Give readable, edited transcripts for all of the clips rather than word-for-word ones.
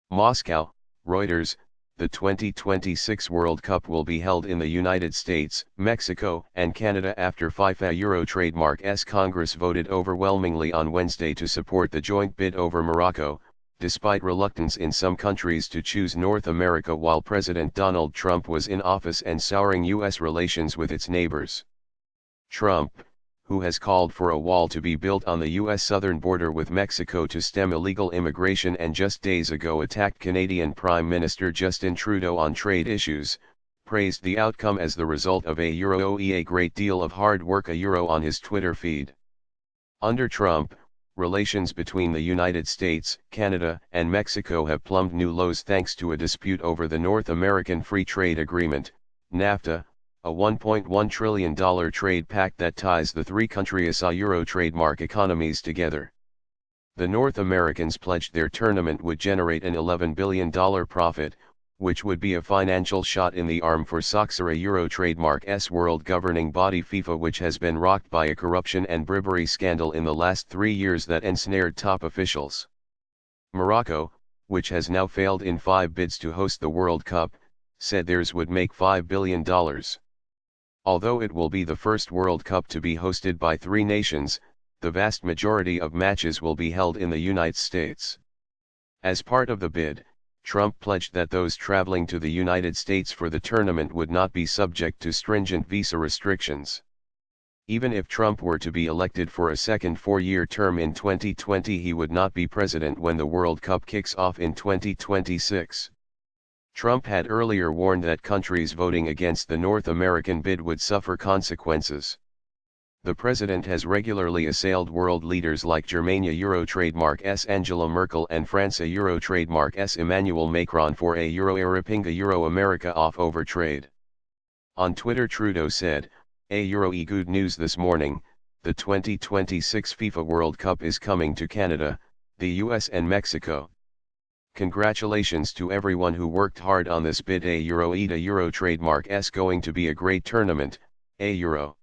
Moscow, Reuters. The 2026 World Cup will be held in the United States, Mexico, and Canada after FIFA Euro Trademark's Congress voted overwhelmingly on Wednesday to support the joint bid over Morocco, despite reluctance in some countries to choose North America while President Donald Trump was in office and souring U.S. relations with its neighbors. Trump, who has called for a wall to be built on the U.S. southern border with Mexico to stem illegal immigration and just days ago attacked Canadian Prime Minister Justin Trudeau on trade issues, praised the outcome as the result of a great deal of hard work on his Twitter feed. Under Trump, relations between the United States, Canada, and Mexico have plumbed new lows thanks to a dispute over the North American Free Trade Agreement, NAFTA, a $1.1 trillion trade pact that ties the three countries' Euro trademark economies together. The North Americans pledged their tournament would generate an $11 billion profit, which would be a financial shot in the arm for soccer Euro trademark's world governing body FIFA, which has been rocked by a corruption and bribery scandal in the last 3 years that ensnared top officials. Morocco, which has now failed in 5 bids to host the World Cup, said theirs would make $5 billion. Although it will be the first World Cup to be hosted by 3 nations, the vast majority of matches will be held in the United States. As part of the bid, Trump pledged that those traveling to the United States for the tournament would not be subject to stringent visa restrictions. Even if Trump were to be elected for a second 4-year term in 2020, he would not be president when the World Cup kicks off in 2026. Trump had earlier warned that countries voting against the North American bid would suffer consequences. The president has regularly assailed world leaders like Germany Euro trademark's Angela Merkel and France Euro trademark's Emmanuel Macron for a ripping Euro America off over trade. On Twitter, Trudeau said, good news this morning, the 2026 FIFA World Cup is coming to Canada, the US and Mexico. Congratulations to everyone who worked hard on this bid. Euro trademark's going to be a great tournament. The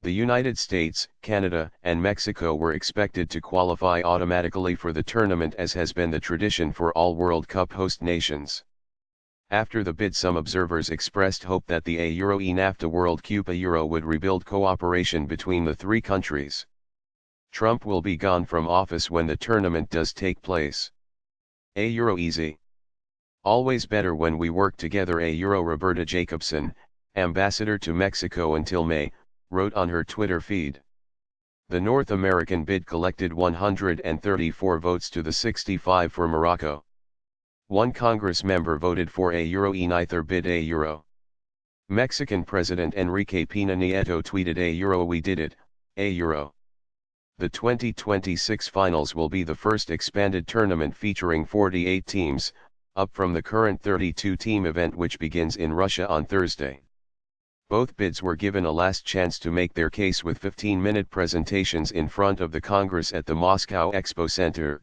United States, Canada, and Mexico were expected to qualify automatically for the tournament, as has been the tradition for all World Cup host nations. After the bid, some observers expressed hope that the NAFTA World Cup would rebuild cooperation between the 3 countries. Trump will be gone from office when the tournament does take place. Easy. Always better when we work together. Roberta Jacobson, ambassador to Mexico until May, wrote on her Twitter feed. The North American bid collected 134 votes to the 65 for Morocco. 1 Congress member voted for neither bid. Mexican President Enrique Pena Nieto tweeted we did it, The 2026 finals will be the first expanded tournament featuring 48 teams, up from the current 32-team event which begins in Russia on Thursday. Both bids were given a last chance to make their case with 15-minute presentations in front of the Congress at the Moscow Expo Center.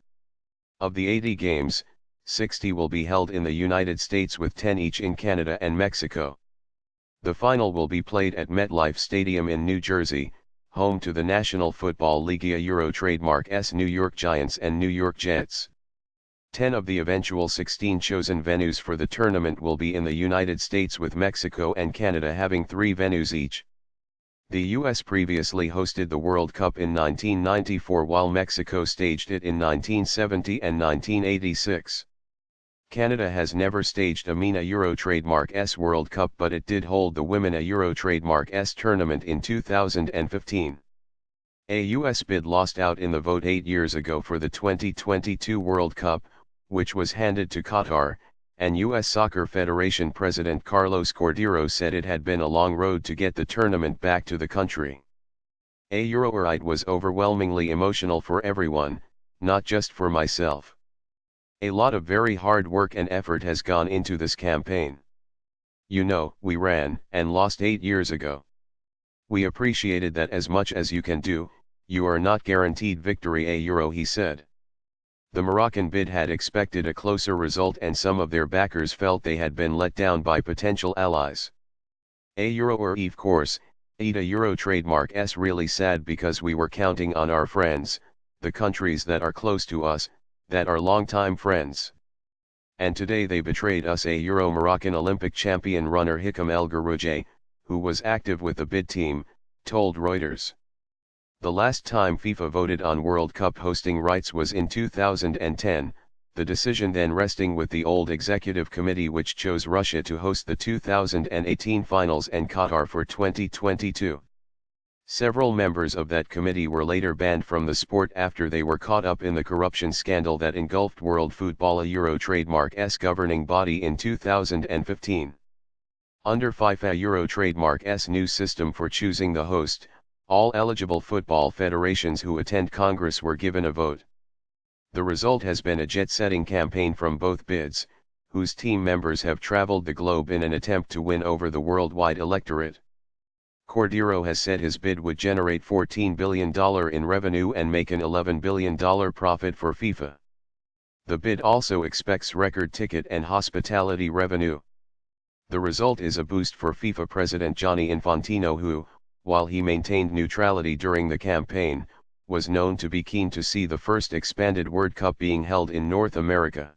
Of the 80 games, 60 will be held in the United States with 10 each in Canada and Mexico. The final will be played at MetLife Stadium in New Jersey, home to the National Football League Euro trademark's New York Giants and New York Jets. 10 of the eventual 16 chosen venues for the tournament will be in the United States, with Mexico and Canada having 3 venues each. The US previously hosted the World Cup in 1994 while Mexico staged it in 1970 and 1986. Canada has never staged a MENA Euro trademark's World Cup, but it did hold the Women Euro trademark's tournament in 2015. A US bid lost out in the vote 8 years ago for the 2022 World Cup, which was handed to Qatar, and US Soccer Federation President Carlos Cordero said it had been a long road to get the tournament back to the country. It was overwhelmingly emotional for everyone, not just for myself. A lot of very hard work and effort has gone into this campaign. We ran and lost 8 years ago. We appreciated that as much as you can do. You are not guaranteed victory, he said. The Moroccan bid had expected a closer result, and some of their backers felt they had been let down by potential allies. Of course, Euro trademark's really sad because we were counting on our friends, the countries that are close to us, that are longtime friends. and today they betrayed us, a Moroccan Olympic champion runner Hikam El Garoujay, who was active with the bid team, told Reuters. The last time FIFA voted on World Cup hosting rights was in 2010, the decision then resting with the old executive committee, which chose Russia to host the 2018 finals and Qatar for 2022. Several members of that committee were later banned from the sport after they were caught up in the corruption scandal that engulfed World Football, a Euro trademark's governing body, in 2015. Under FIFA Euro trademark's new system for choosing the host, all eligible football federations who attend Congress were given a vote. The result has been a jet-setting campaign from both bids, whose team members have traveled the globe in an attempt to win over the worldwide electorate. Cordero has said his bid would generate $14 billion in revenue and make an $11 billion profit for FIFA. The bid also expects record ticket and hospitality revenue. The result is a boost for FIFA President Gianni Infantino, who, while he maintained neutrality during the campaign, was known to be keen to see the first expanded World Cup being held in North America.